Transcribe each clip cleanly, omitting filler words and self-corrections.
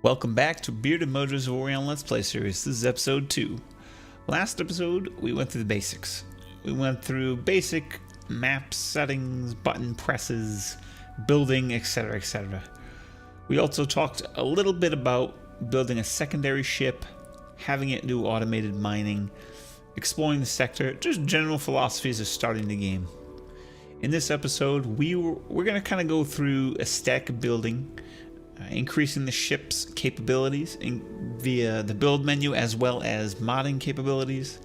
Welcome back to Bearded Mojo's Avorion Let's Play series. This is episode 2. Last episode, we went through the basics. We went through basic map settings, button presses, building, etc., etc. We also talked a little bit about building a secondary ship, having it do automated mining, exploring the sector, just general philosophies of starting the game. In this episode, we're going to kind of go through a stack of building, increasing the ship's capabilities via the build menu as well as modding capabilities.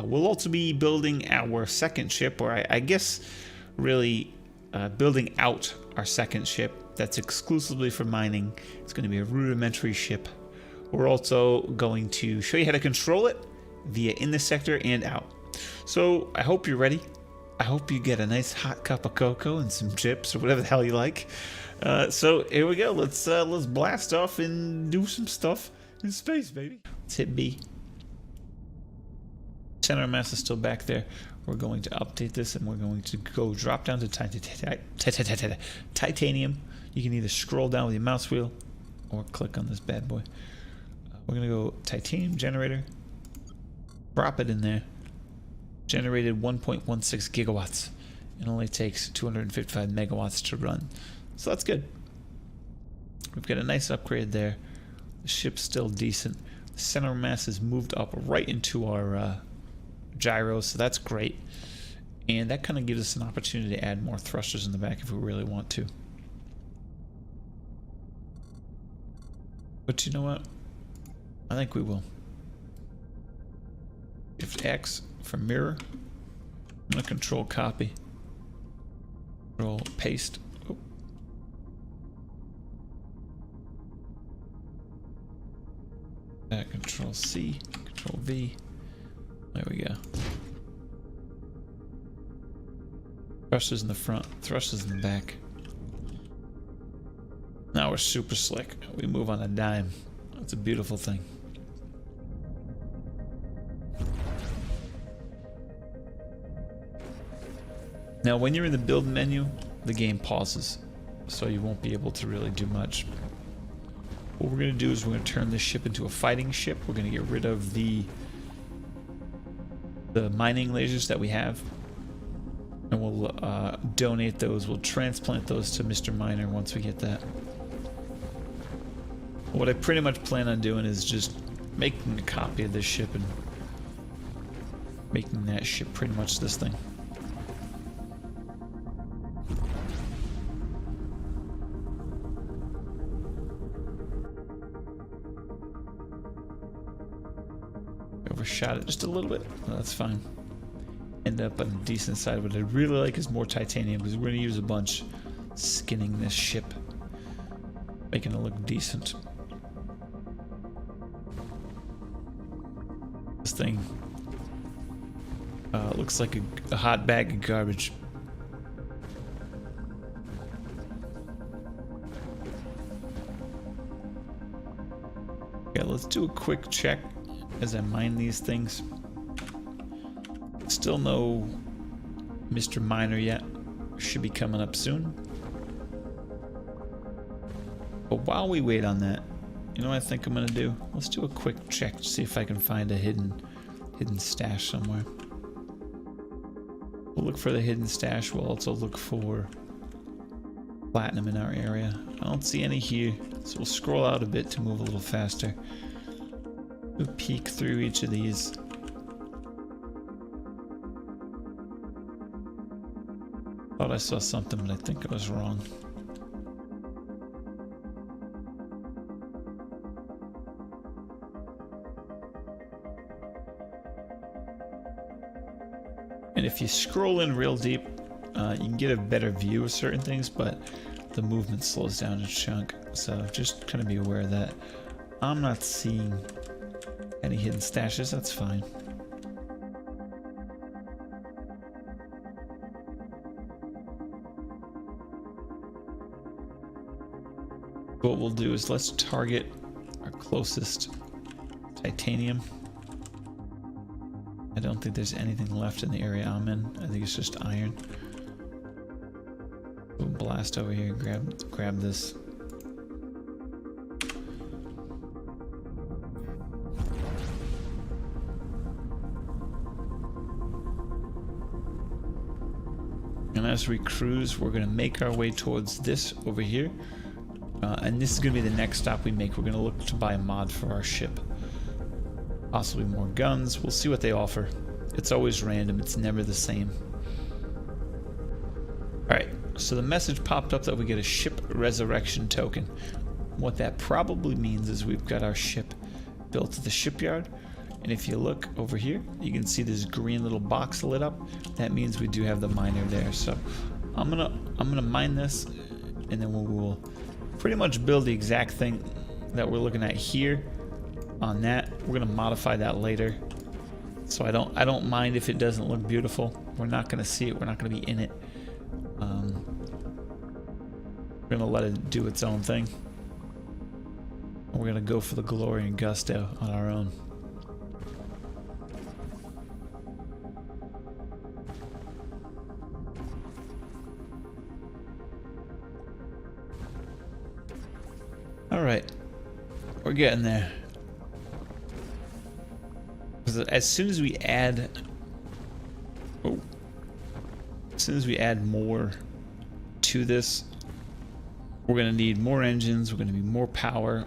We'll also be building our second ship, or I guess really building out our second ship that's exclusively for mining. It's going to be a rudimentary ship. We're also going to show you how to control it via in the sector and out. So I hope you're ready. I hope you get a nice hot cup of cocoa and some chips or whatever the hell you like. So here we go. Let's blast off and do some stuff in space, baby. Let's hit B. Center mass is still back there. We're going to update this and we're going to go drop down to titanium. You can either scroll down with your mouse wheel or click on this bad boy. We're going to go titanium generator. Drop it in there. Generated 1.16 gigawatts. It only takes 255 megawatts to run. So that's good. We've got a nice upgrade there. The ship's still decent. The center mass is moved up right into our gyros, so that's great. And that kind of gives us an opportunity to add more thrusters in the back if we really want to. But you know what? I think we will. Shift X for mirror. I'm going to control copy. Control paste. Oh. Control C, Control V. There we go. Thrusters in the front, thrusters in the back. Now we're super slick. We move on a dime. That's a beautiful thing. Now when you're in the build menu, the game pauses, so you won't be able to really do much. What we're going to do is we're going to turn this ship into a fighting ship. We're going to get rid of the mining lasers that we have, and we'll donate those. We'll transplant those to Mr. Miner once we get that. What I pretty much plan on doing is just making a copy of this ship and making that ship pretty much this thing. Overshot it just a little bit. No, that's fine. End up on the decent side. What I really like is more titanium because we're going to use a bunch skinning this ship, making it look decent. This thing looks like a hot bag of garbage. Yeah, let's do a quick check as I mine these things. Still no Mr. Miner yet. Should be coming up soon. But while we wait on that, you know what I think I'm gonna do? Let's do a quick check to see if I can find a hidden stash somewhere. We'll look for the hidden stash. We'll also look for platinum in our area. I don't see any here, so we'll scroll out a bit to move a little faster. We'll peek through each of these. Thought I saw something, but I think I was wrong. And if you scroll in real deep, you can get a better view of certain things, but the movement slows down a chunk. So just kind of be aware of that. I'm not seeing any hidden stashes, that's fine. What we'll do is let's target our closest titanium. I don't think there's anything left in the area I'm in. I think it's just iron. We'll blast over here and grab this. And as we cruise, we're going to make our way towards this over here. And this is going to be the next stop we make. We're going to look to buy a mod for our ship. Possibly more guns. We'll see what they offer. It's always random. It's never the same. Alright, so the message popped up that we get a ship resurrection token. What that probably means is we've got our ship built at the shipyard. And if you look over here, you can see this green little box lit up. That means we do have the miner there. So I'm gonna mine this, and then we'll pretty much build the exact thing that we're looking at here on that. We're gonna modify that later. So I don't mind if it doesn't look beautiful. We're not gonna see it. We're not gonna be in it. We're gonna let it do its own thing. We're gonna go for the glory and gusto on our own. Alright, we're getting there. As soon as we add more to this, we're gonna need more engines, we're gonna need more power.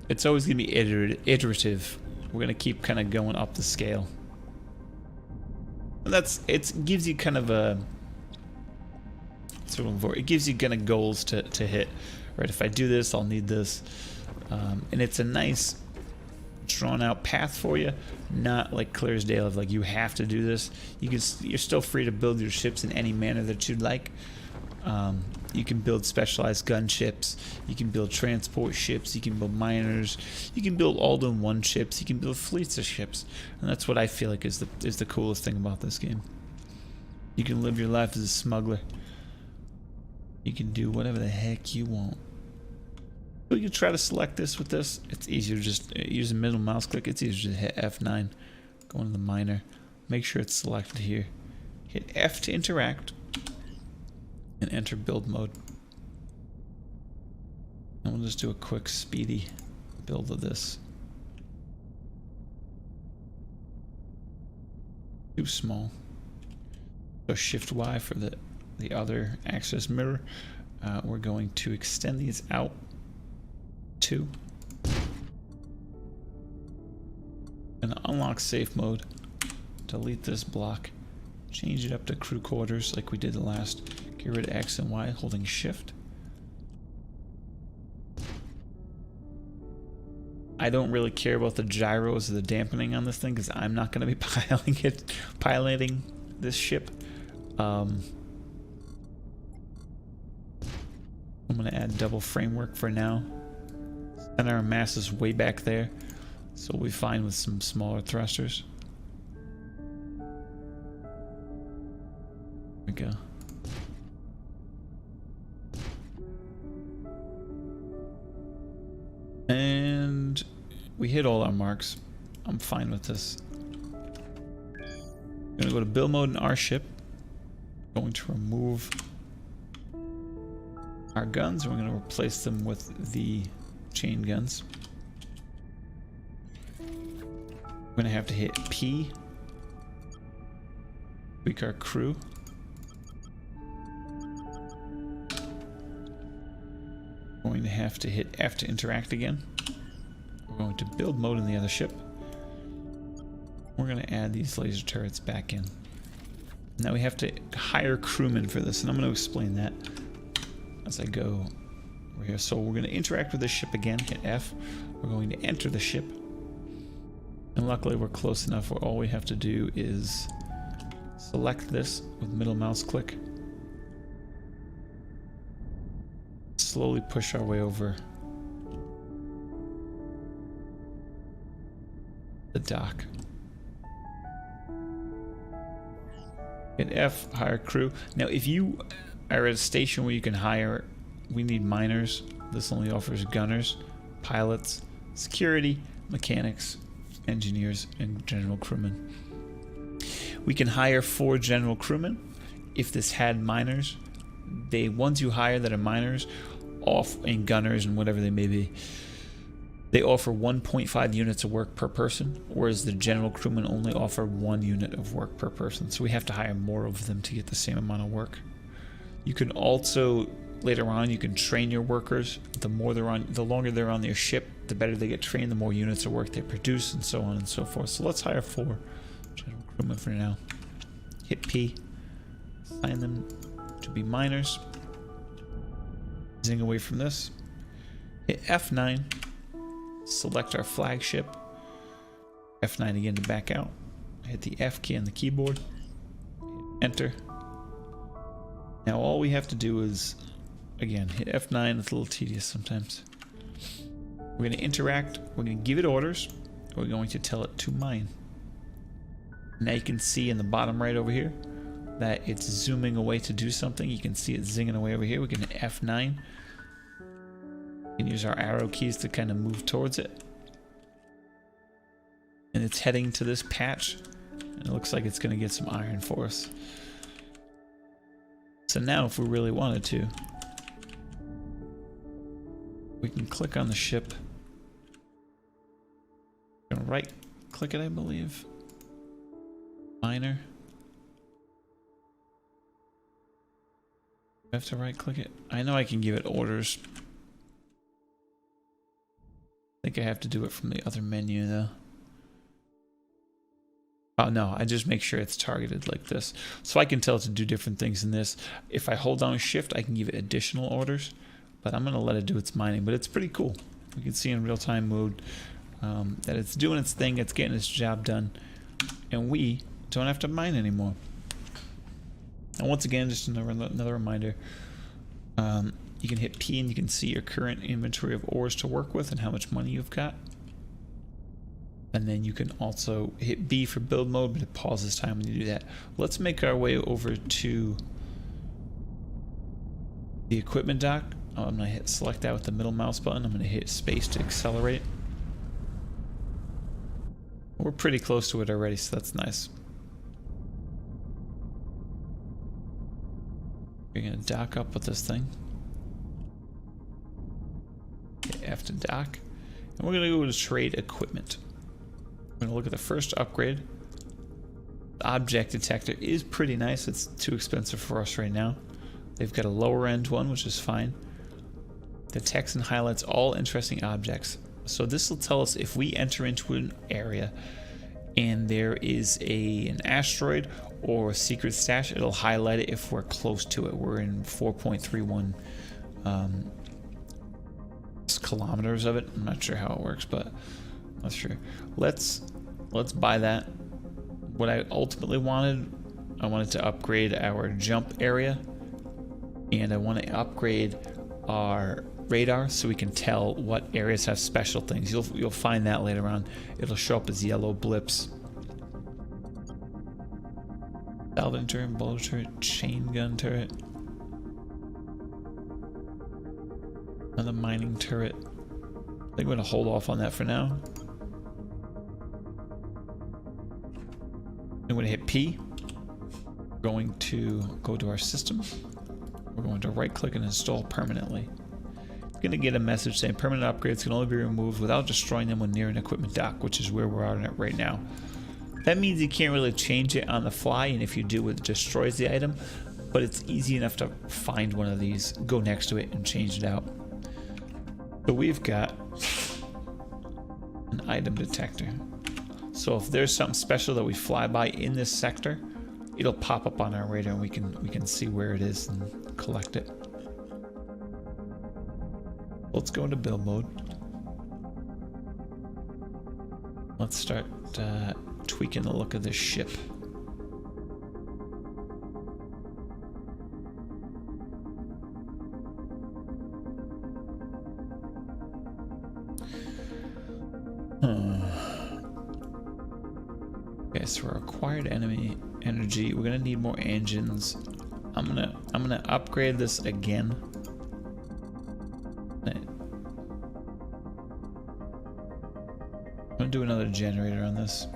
It's always gonna be iterative. We're gonna keep kind of going up the scale. And it gives you kind of a, it gives you kind of goals to hit. Right, if I do this, I'll need this. And it's a nice drawn out path for you, not like Clearsdale of like you have to do this. You're still free to build your ships in any manner that you'd like. You can build specialized gunships, you can build transport ships, you can build miners, you can build all-in-one ships, you can build fleets of ships, and that's what I feel like is the coolest thing about this game. You can live your life as a smuggler. You can do whatever the heck you want. So you can try to select this with this. It's easier to just use a middle mouse click. It's easier to hit F9. Go into the miner. Make sure it's selected here. Hit F to interact. And enter build mode. And we'll just do a quick speedy build of this. Too small. So Shift Y for the other access mirror. We're going to extend these out 2. And unlock safe mode. Delete this block. Change it up to crew quarters like we did the last. Get rid of X and Y holding Shift. I don't really care about the gyros or the dampening on this thing because I'm not going to be piloting this ship. I'm going to add double framework for now. Center of mass is way back there, so we'll be fine with some smaller thrusters. There we go. And we hit all our marks. I'm fine with this. I'm going to go to build mode in our ship. Going to remove our guns. We're going to replace them with the chain guns. We're going to have to hit P. Tweak our crew. Going to have to hit F to interact again. We're going to build mode in the other ship. We're going to add these laser turrets back in. Now we have to hire crewmen for this, and I'm going to explain that as I go over here. So we're going to interact with the ship again, hit F. We're going to enter the ship. And luckily we're close enough where all we have to do is select this with middle mouse click. Slowly push our way over the dock. Hit F, hire crew. Now if you are at a station where you can hire, we need miners. This only offers gunners, pilots, security, mechanics, engineers, and general crewmen. We can hire 4 general crewmen. If this had miners, ones you hire that are miners, off and gunners and whatever they may be, They offer 1.5 units of work per person, whereas the general crewmen only offer 1 unit of work per person. So we have to hire more of them to get the same amount of work. You can also, later on, you can train your workers. The longer they're on their ship, the better they get trained, the more units of work they produce, and so on and so forth. So let's hire 4 general crewmen for now. Hit P. Assign them to be miners. Zing away from this. Hit F9. Select our flagship. F9 again to back out. Hit the F key on the keyboard. Hit Enter. Now all we have to do is, again, hit F9. It's a little tedious sometimes. We're going to interact. We're going to give it orders. We're going to tell it to mine. Now you can see in the bottom right over here that it's zooming away to do something. You can see it zinging away over here. We can hit F9. We can use our arrow keys to kind of move towards it. And it's heading to this patch. And it looks like it's going to get some iron for us. So now if we really wanted to, we can click on the ship. We're going to right click it, I believe. Miner. I have to right click it. I know I can give it orders. I think I have to do it from the other menu though. Oh no, I just make sure it's targeted like this. So I can tell it to do different things in this. If I hold down shift, I can give it additional orders, but I'm gonna let it do its mining, but it's pretty cool. We can see in real-time mode that it's doing its thing, it's getting its job done, and we don't have to mine anymore. And once again, just another reminder, you can hit P and you can see your current inventory of ores to work with and how much money you've got. And then you can also hit B for build mode, but it pauses time when you do that. Let's make our way over to the equipment dock. I'm going to hit select that with the middle mouse button. I'm going to hit space to accelerate. We're pretty close to it already, so that's nice. We're going to dock up with this thing. Hit F to dock. And we're going to go to trade equipment. We're going to look at the first upgrade. The object detector is pretty nice. It's too expensive for us right now. They've got a lower end one, which is fine. Detects and highlights all interesting objects. So this will tell us if we enter into an area and there is an asteroid or a secret stash, it'll highlight it if we're close to it. We're in 4.31 kilometers of it. I'm not sure how it works, but I'm not sure. Let's buy that. What I ultimately wanted, I wanted to upgrade our jump area, and I want to upgrade our radar so we can tell what areas have special things. You'll find that later on. It'll show up as yellow blips. Salvin turret, bullet turret, chain gun turret. Another mining turret. I think I'm going to hold off on that for now. I'm going to hit P. We're going to go to our system. We're going to right click and install permanently. It's going to get a message saying permanent upgrades can only be removed without destroying them when near an equipment dock, which is where we're at right now. That means you can't really change it on the fly, and if you do, it destroys the item, but it's easy enough to find one of these, go next to it, and change it out. So we've got an item detector. So if there's something special that we fly by in this sector, it'll pop up on our radar and we can see where it is and collect it. Let's go into build mode. Let's start tweaking the look of this ship. Okay, so we're acquired enemy energy. We're gonna need more engines. I'm gonna upgrade this again. I'm gonna do another generator on this.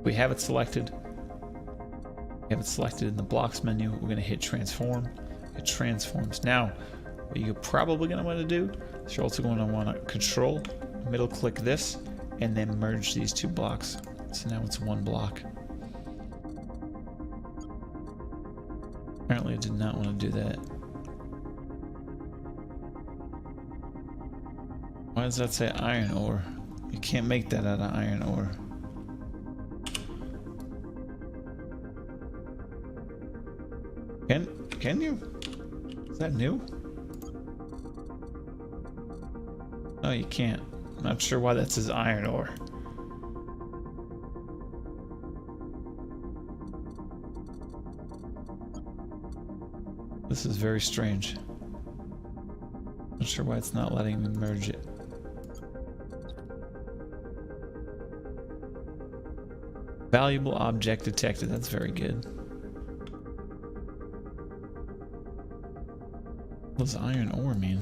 We have it selected. We have it selected in the blocks menu. We're gonna hit transform. It transforms. Now, what you're probably going to want to do is you're also going to want to control, middle click this, and then merge these two blocks. So now it's one block. Apparently I did not want to do that. Why does that say iron ore? You can't make that out of iron ore. Can you? Is that new? No, you can't. I'm not sure why that says iron ore. This is very strange. Not sure why it's not letting me merge it. Valuable object detected. That's very good. What does iron ore mean?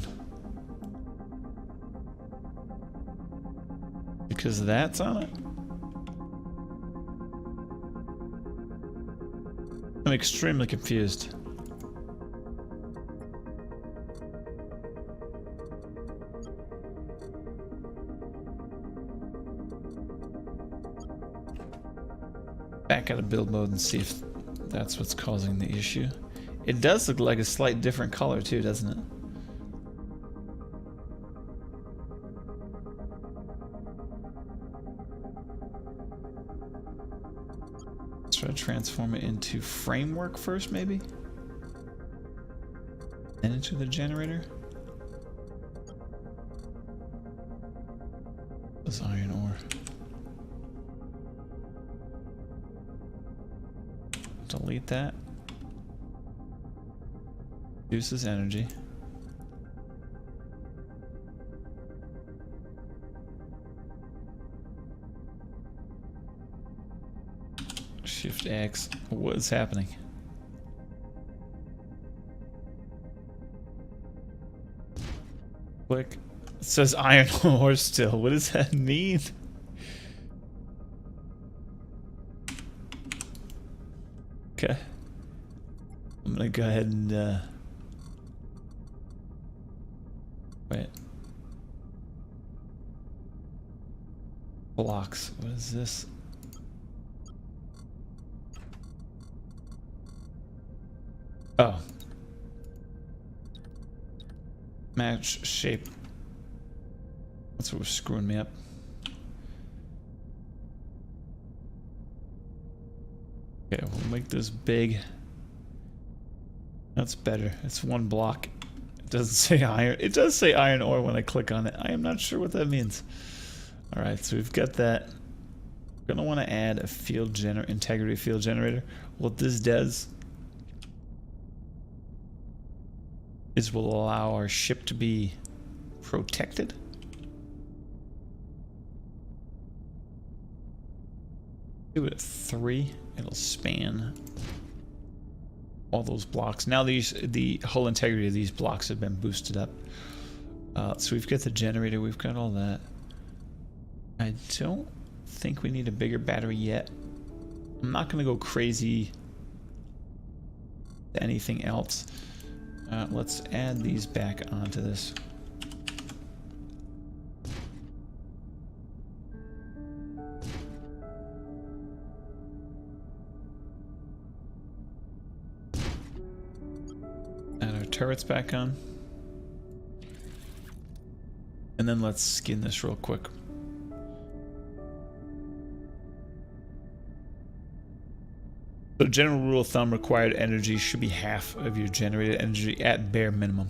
Because that's on it? I'm extremely confused. Back out of build mode and see if that's what's causing the issue. It does look like a slight different color too, doesn't it? Let's try to transform it into framework first, maybe? And into the generator? This iron ore. Delete that. Reduces energy. Shift X. What is happening? Click. It says iron ore still. What does that mean? Okay. I'm gonna go ahead and wait. Blocks. What is this? Oh. Match shape. That's what was screwing me up. Okay, we'll make this big. That's better. It's one block. It doesn't say iron. It does say iron ore when I click on it. I am not sure what that means. Alright, so we've got that. We're gonna want to add a field integrity field generator. What this does is will allow our ship to be protected. Do it at 3. It'll span all those blocks. Now the whole integrity of these blocks have been boosted up. So we've got the generator, we've got all that. I don't think we need a bigger battery yet. I'm not gonna go crazy to anything else. Let's add these back onto this. Add our turrets back on. And then let's skin this real quick. So general rule of thumb, required energy should be half of your generated energy at bare minimum.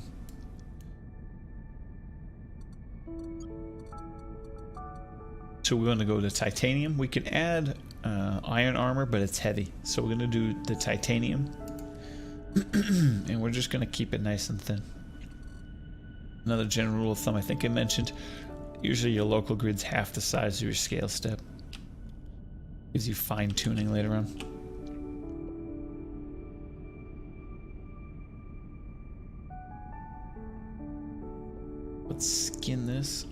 So we're going to go to titanium. We can add iron armor, but it's heavy. So we're going to do the titanium. And we're just going to keep it nice and thin. Another general rule of thumb I think I mentioned. Usually your local grid's half the size of your scale step. Gives you fine tuning later on. Let's skin this.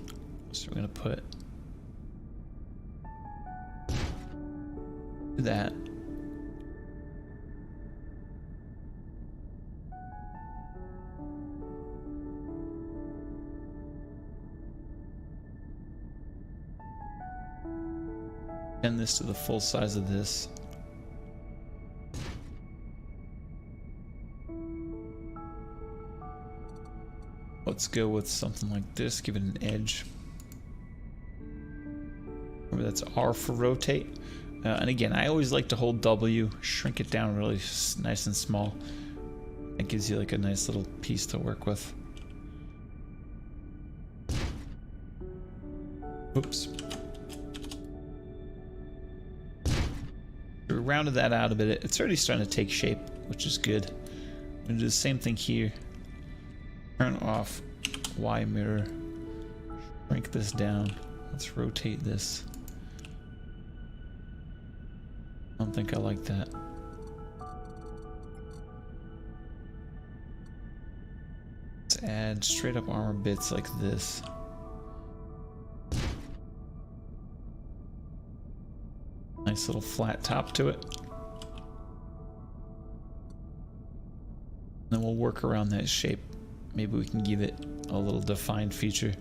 So we're gonna put that. Bend this to the full size of this. Let's go with something like this, give it an edge. Remember, that's R for rotate. And again, I always like to hold W, shrink it down really nice and small. It gives you like a nice little piece to work with. Oops. We rounded that out a bit. It's already starting to take shape, which is good. I'm gonna do the same thing here. Turn off Y mirror. Shrink this down. Let's rotate this. I don't think I like that. Let's add straight up armor bits like this. Nice little flat top to it. Then we'll work around that shape. Maybe we can give it a little defined feature.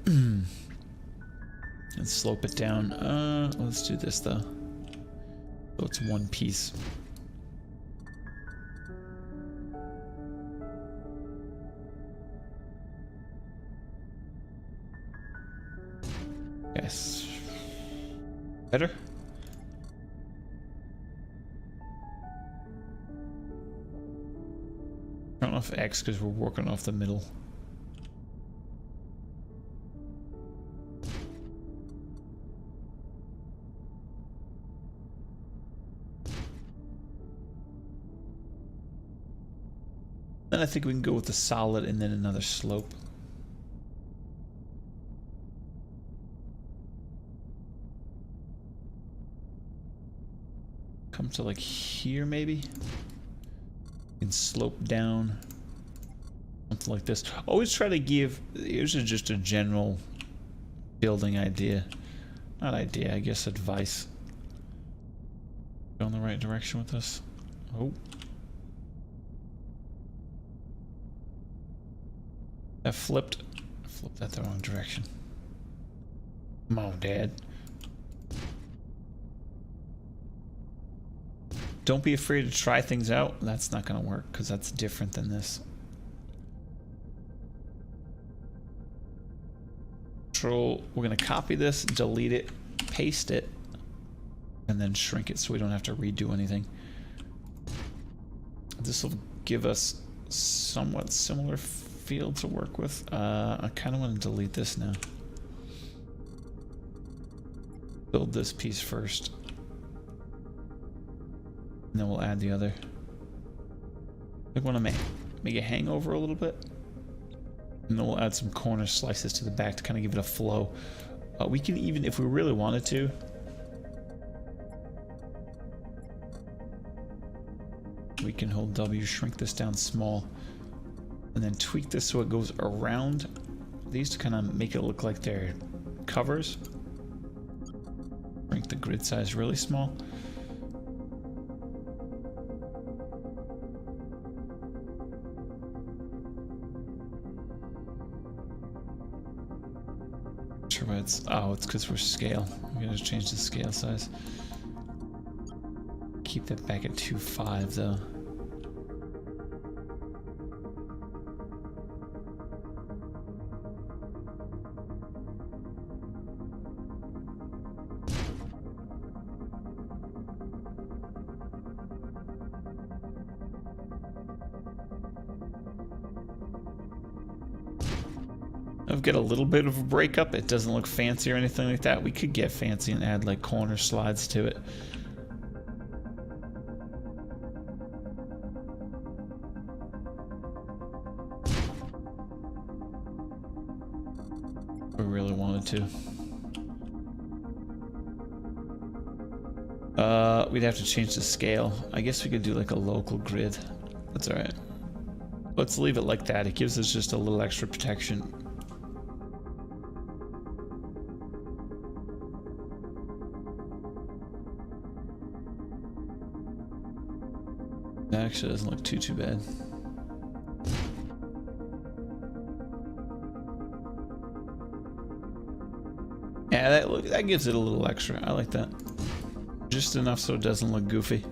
And slope it down. Let's do this though. So it's one piece. Yes. Better? Turn off X because we're working off the middle. Then I think we can go with the solid and then another slope. Come to like here maybe. You can slope down. Something like this. Always try to give, here's just a general building idea. Not idea, I guess advice. Go in the right direction with this. Oh. I flipped that the wrong direction. Come on, Dad. Don't be afraid to try things out. That's not going to work because that's different than this. Control, we're going to copy this, delete it, paste it, and then shrink it so we don't have to redo anything. This will give us somewhat similar field to work with. I kind of want to delete this now. Build this piece first. And then we'll add the other. I want to make it hang over a little bit. And then we'll add some corner slices to the back to kind of give it a flow. We can even, if we really wanted to, we can hold W, shrink this down small, and then tweak this so it goes around these to kind of make it look like they're covers. Make the grid size really small. Sure why it's, oh, it's because we're scale. We gotta change the scale size. Keep that back at 2.5 though. I've got a little bit of a breakup. It doesn't look fancy or anything like that. We could get fancy and add like corner slides to it. We really wanted to. We'd have to change the scale. I guess we could do like a local grid. That's alright. Let's leave it like that. It gives us just a little extra protection. That actually doesn't look too bad. Yeah, that gives it a little extra. I like that. Just enough so it doesn't look goofy.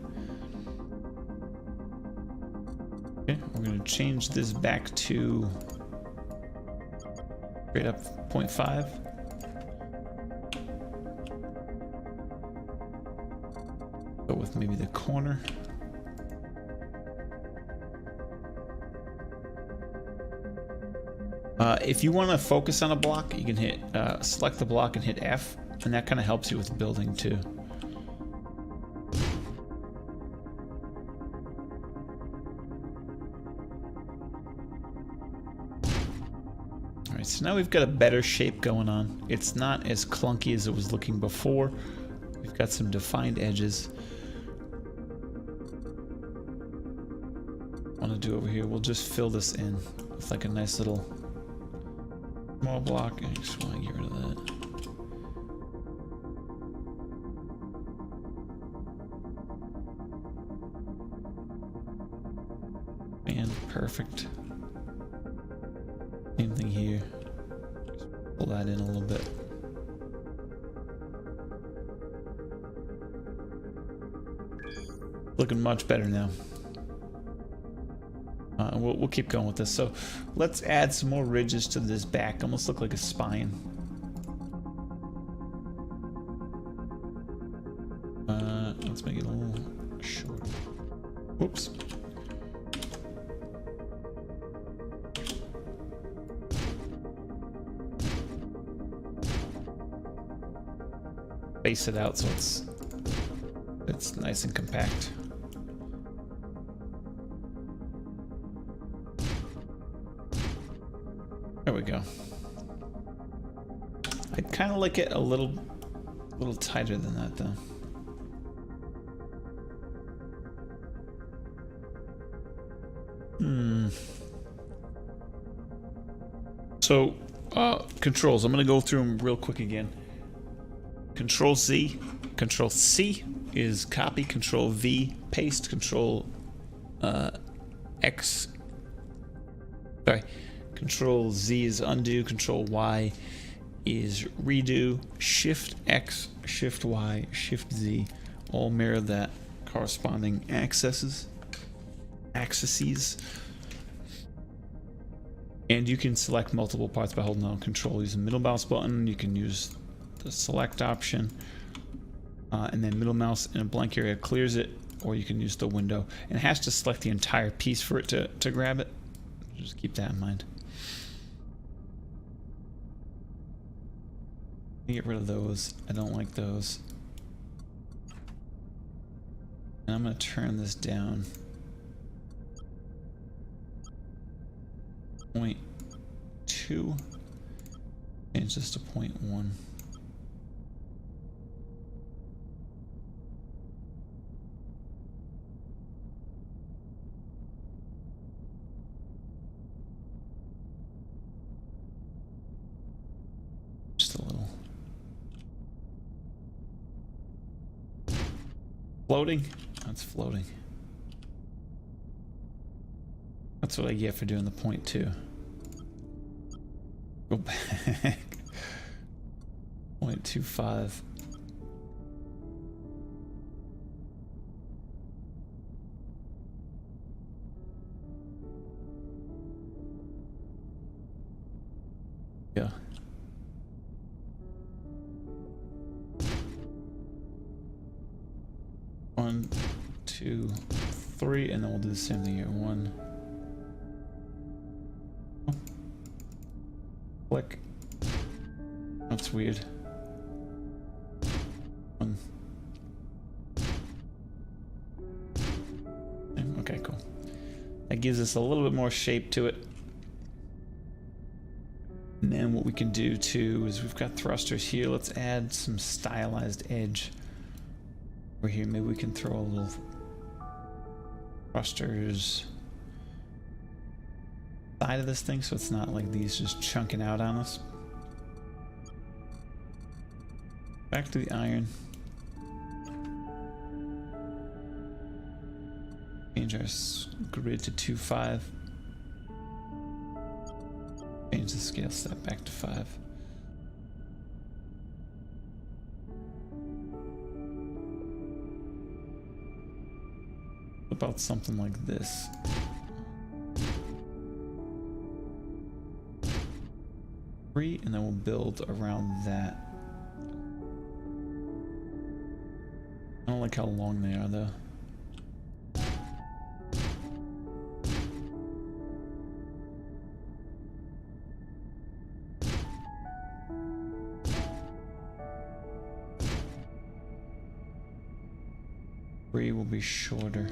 Okay, we're gonna change this back to straight up 0.5. Go with maybe the corner. If you want to focus on a block, you can hit select the block and hit F, and that kind of helps you with building too. Alright, so now we've got a better shape going on. It's not as clunky as it was looking before. We've got some defined edges. What I want to do over here, we'll just fill this in with like a nice little small block. I just want to get rid of that. And perfect. Same thing here. Just pull that in a little bit. Looking much better now. We'll keep going with this. So let's add some more ridges to this back. Almost look like a spine. Let's make it a little shorter. Whoops. Space it out so it's nice and compact. There we go. I'd kind of like it a little tighter than that, though. So, controls. I'm going to go through them real quick again. Control Z, Control C is copy. Control V, paste. Control X. Sorry. Control Z is undo, Control Y is redo, Shift X, Shift Y, Shift Z, all mirror that corresponding axes. And you can select multiple parts by holding down Control. Use the middle mouse button, you can use the select option, and then middle mouse in a blank area clears it, or you can use the window. And it has to select the entire piece for it to grab it. Just keep that in mind. Get rid of those. I don't like those. And I'm going to turn this down. 0.2. Change this to 0.1. Just a little. Floating? That's floating. That's what I get for doing the 0.2. Go back. 0.25. Yeah. One, two, three, and then we'll do the same thing here. One. Click. That's weird. One. Okay, cool. That gives us a little bit more shape to it. And then what we can do too is we've got thrusters here. Let's add some stylized edge over here. Maybe we can throw a little thrusters side of this thing so it's not like these just chunking out on us. Back to the iron. Change our grid to 2.5. Change the scale step back to 5. about something like this? Three, and then we'll build around that. I don't like how long they are though. Three will be shorter.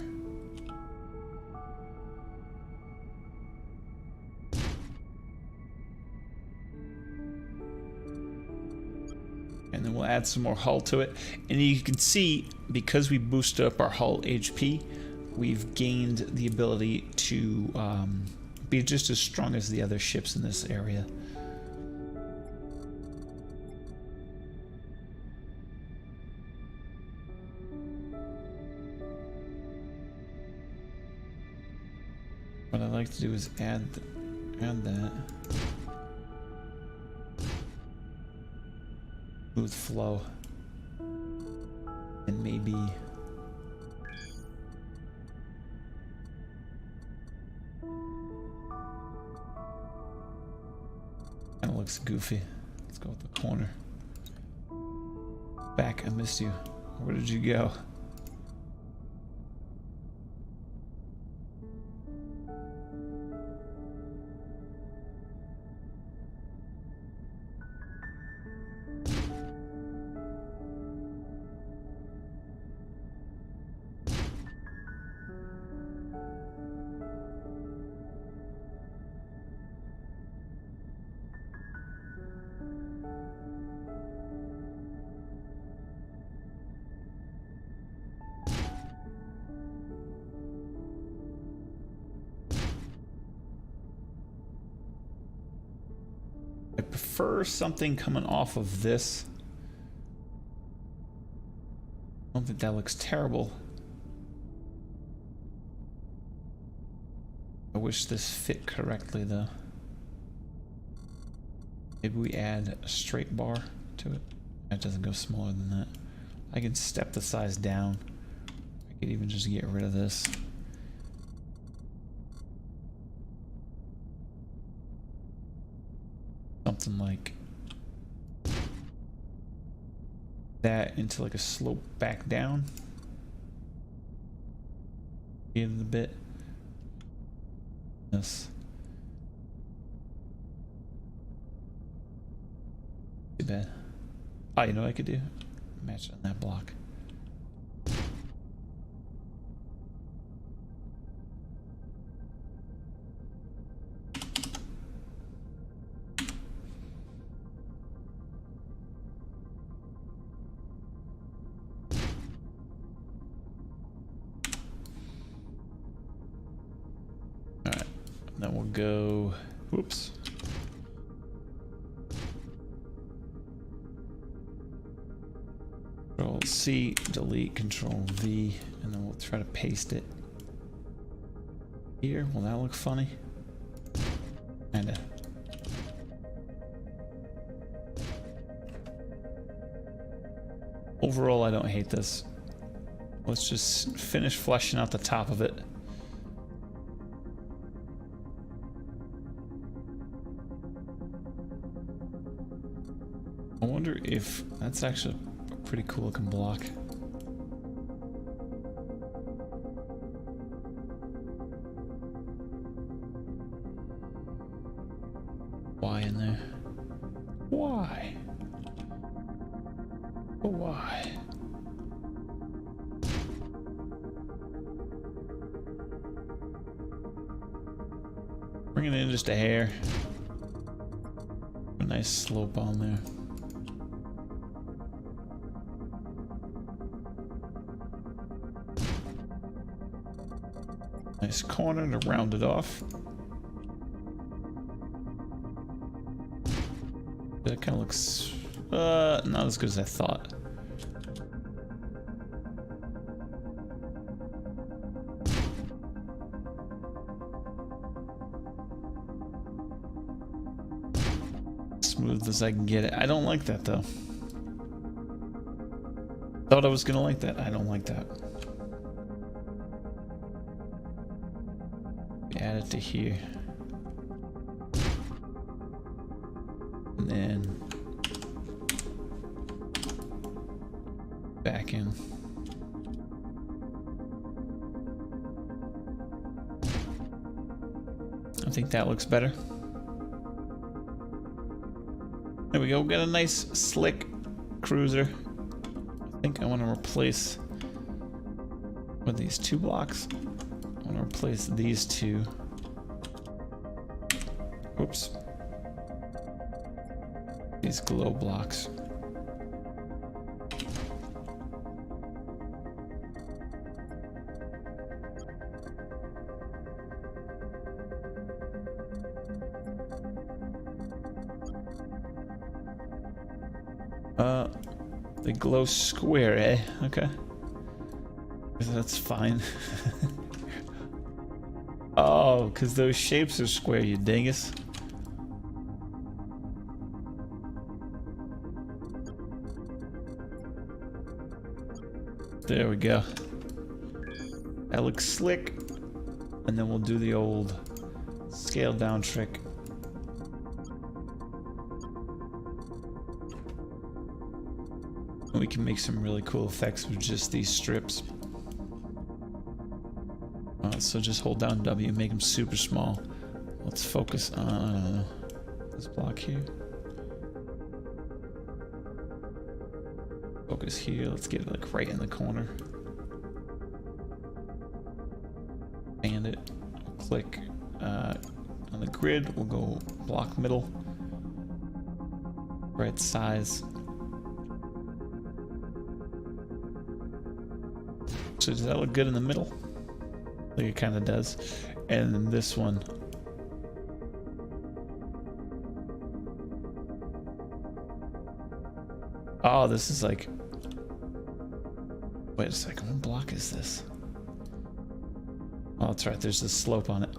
And then we'll add some more hull to it. And you can see, because we boosted up our hull HP, we've gained the ability to be just as strong as the other ships in this area. What I'd like to do is add that. Smooth flow. And maybe kind of looks goofy. Let's go with the corner. Back, I missed you. Where did you go? I prefer something coming off of this. I don't think that looks terrible. I wish this fit correctly though. Maybe we add a straight bar to it. That doesn't go smaller than that. I can step the size down. I could even just get rid of this. Something like that into like a slope back down. Get it a bit. This. Too bad. Oh, you know what I could do? Match it on that block. Then we'll go, whoops. Control C, delete, Control V, and then we'll try to paste it here. Will that look funny? Kinda. Overall, I don't hate this. Let's just finish fleshing out the top of it. I wonder if that's actually a pretty cool looking block. Why in there? Why? Oh, why? Bring it in just a hair. A nice slope on there. Nice corner to round it off. That kind of looks not as good as I thought. Smooth as I can get it. I don't like that though. Thought I was gonna like that. I don't like that. it to here. And then back in. I think that looks better. There we go. Got a nice slick cruiser. I think I want to replace with these 2 blocks. I want to replace these 2. Oops. These glow blocks. They glow square, eh? Okay. That's fine. Oh, because those shapes are square, you dingus. There we go. That looks slick. And then we'll do the old scale down trick. And we can make some really cool effects with just these strips. So just hold down W, make them super small. Let's focus on this block here. Focus here. Let's get it like right in the corner. And it. Click on the grid. We'll go block middle. Right size. So does that look good in the middle? I think it kind of does. And then this one. Oh, this is like... Wait a second, what block is this? Oh, that's right, there's this slope on it.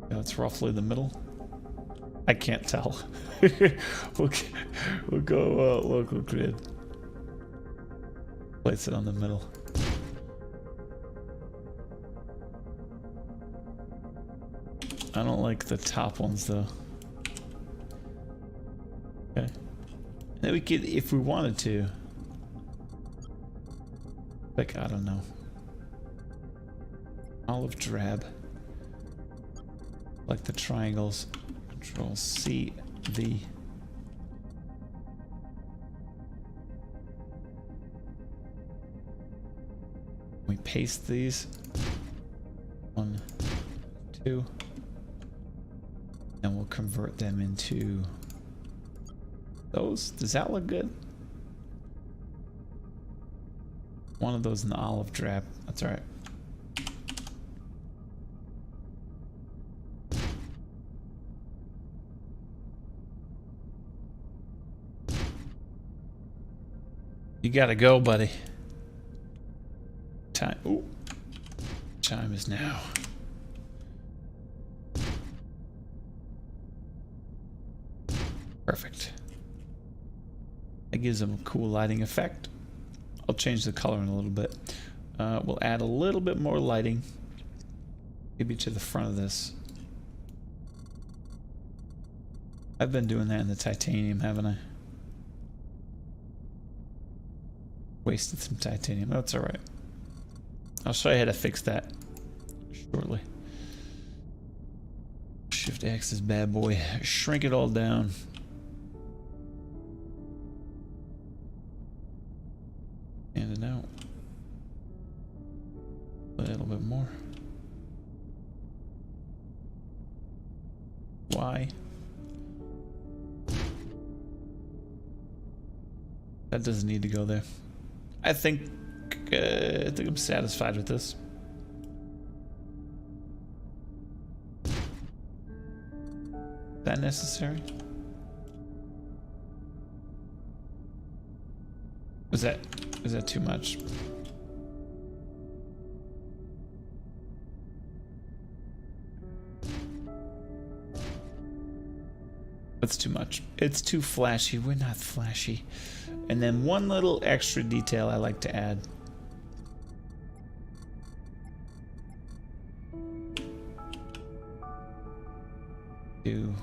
That's roughly the middle. I can't tell. We'll go local grid. Place it on the middle. I don't like the top ones though. Okay. Then we could, if we wanted to, like, I don't know, olive drab, like the triangles. Control C, V. We paste these. 1, 2. And we'll convert them into those. Does that look good? One of those in the olive drab. That's all right. You gotta go, buddy. Time. Ooh. Time is now. Perfect. That gives them a cool lighting effect. I'll change the color in a little bit. We'll add a little bit more lighting. Maybe to the front of this. I've been doing that in the titanium, haven't I? Wasted some titanium. That's alright. I'll show you how to fix that shortly. Shift X is bad boy. Shrink it all down. And it out. A little bit more. Y. That doesn't need to go there. I think I'm satisfied with this. Is that necessary? Was that too much? That's too much. It's too flashy. We're not flashy. And then one little extra detail I like to add. 2.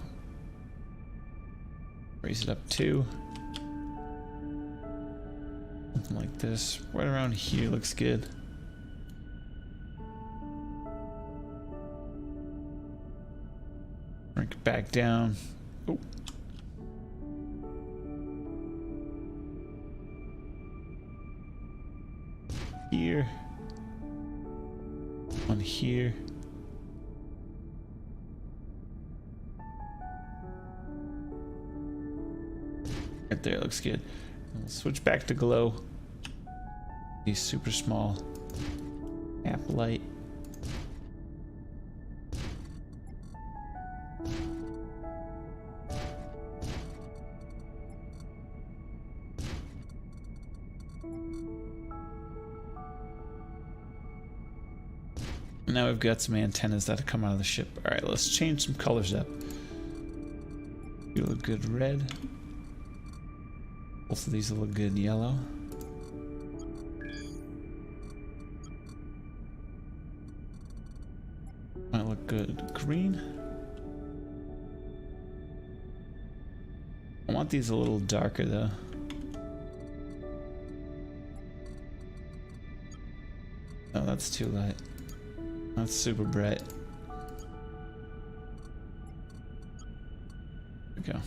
Raise it up 2. Something like this. Right around here looks good. Bring it back down. Oh. Here. On here. Right there, looks good. We'll switch back to glow. These super small. App light. Now we've got some antennas that come out of the ship. Alright, let's change some colors up. You look good red. Both of these will look good yellow. Might look good green. I want these a little darker though. Oh, that's too light. That's super bright. There we go.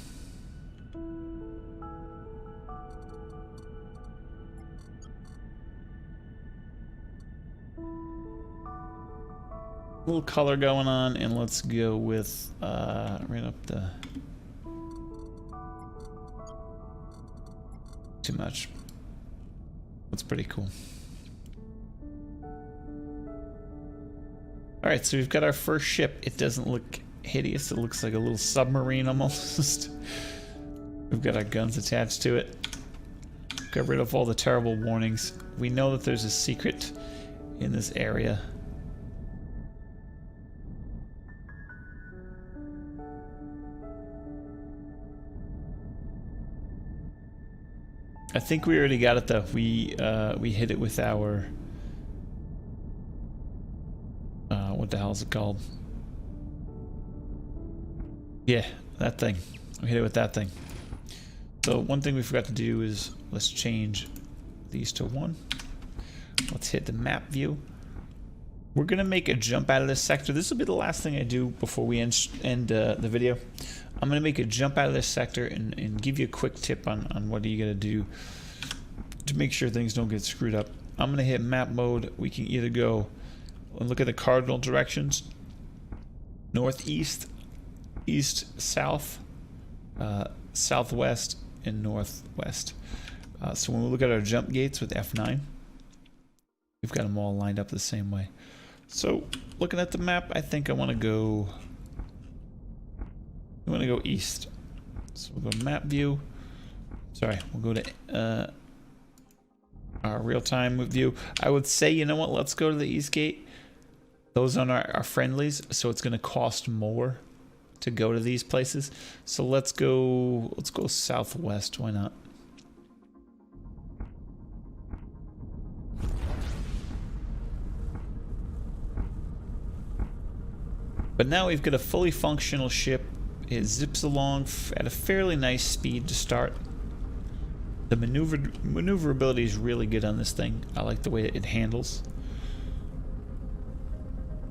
A little color going on, and let's go with right up the... Too much. That's pretty cool. Alright, so we've got our first ship. It doesn't look hideous. It looks like a little submarine almost. We've got our guns attached to it. Got rid of all the terrible warnings. We know that there's a secret in this area. I think we already got it though. We hit it with our... what the hell is it called? Yeah, that thing. We hit it with that thing. So one thing we forgot to do is let's change these to 1. Let's hit the map view. We're gonna make a jump out of this sector. This will be the last thing I do before we end the video. I'm gonna make a jump out of this sector and give you a quick tip on what you gotta do to make sure things don't get screwed up. I'm gonna hit map mode. We can either go and look at the cardinal directions: northeast, east, south, southwest, and northwest. So when we look at our jump gates with F9, we've got them all lined up the same way. So looking at the map, I think I want to go east. So we'll go to map view. Sorry, we'll go to our real-time view. I would say, you know what, let's go to the east gate. Those aren't our friendlies, so it's going to cost more to go to these places. So let's go southwest. Why not? But now we've got a fully functional ship. It zips along at a fairly nice speed to start. The maneuverability is really good on this thing. I like the way it handles.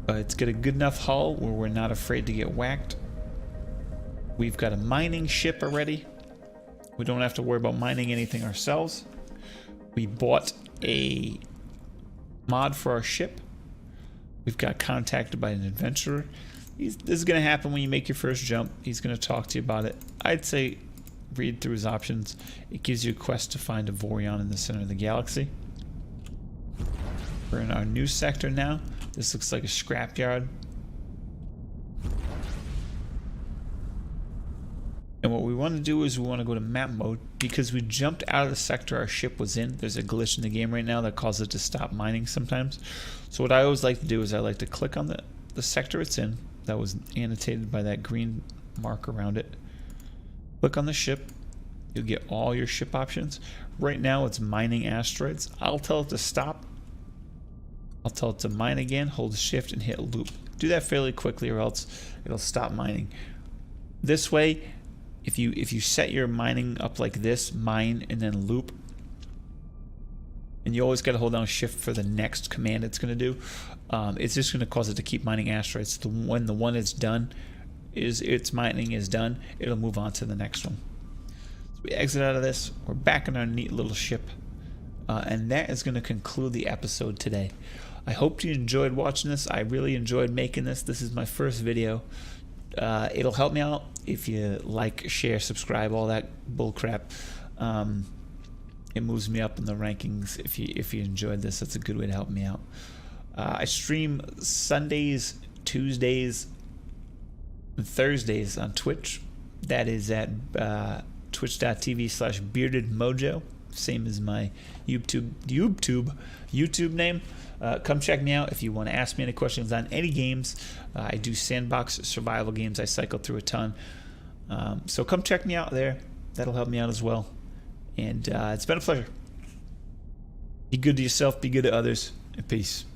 It's got a good enough hull where we're not afraid to get whacked. We've got a mining ship already. We don't have to worry about mining anything ourselves. We bought a mod for our ship. We've got contacted by an adventurer. This is going to happen when you make your first jump. He's going to talk to you about it. I'd say read through his options. It gives you a quest to find Avorion in the center of the galaxy. We're in our new sector now. This looks like a scrapyard. And what we want to do is we want to go to map mode. Because we jumped out of the sector our ship was in, there's a glitch in the game right now that causes it to stop mining sometimes. So what I always like to do is I like to click on the sector it's in. That was annotated by that green mark around it. Click on the ship. You'll get all your ship options. Right now it's mining asteroids. I'll tell it to stop. I'll tell it to mine again. Hold shift and hit loop. Do that fairly quickly or else it'll stop mining. This way, if you set your mining up like this, mine and then loop, and you always got to hold down shift for the next command it's going to do, it's just going to cause it to keep mining asteroids. When the one it's done, its mining is done, it'll move on to the next one. So we exit out of this. We're back in our neat little ship, and that is going to conclude the episode today. I hope you enjoyed watching this. I really enjoyed making this. This is my first video. It'll help me out if you like, share, subscribe, all that bull crap. It moves me up in the rankings. If you enjoyed this, that's a good way to help me out. I stream Sundays, Tuesdays, and Thursdays on Twitch. That is at twitch.tv/beardedmojo, same as my YouTube name. Come check me out if you want to ask me any questions on any games. I do sandbox survival games. I cycle through a ton. So come check me out there. That'll help me out as well. And it's been a pleasure. Be good to yourself, be good to others, and peace.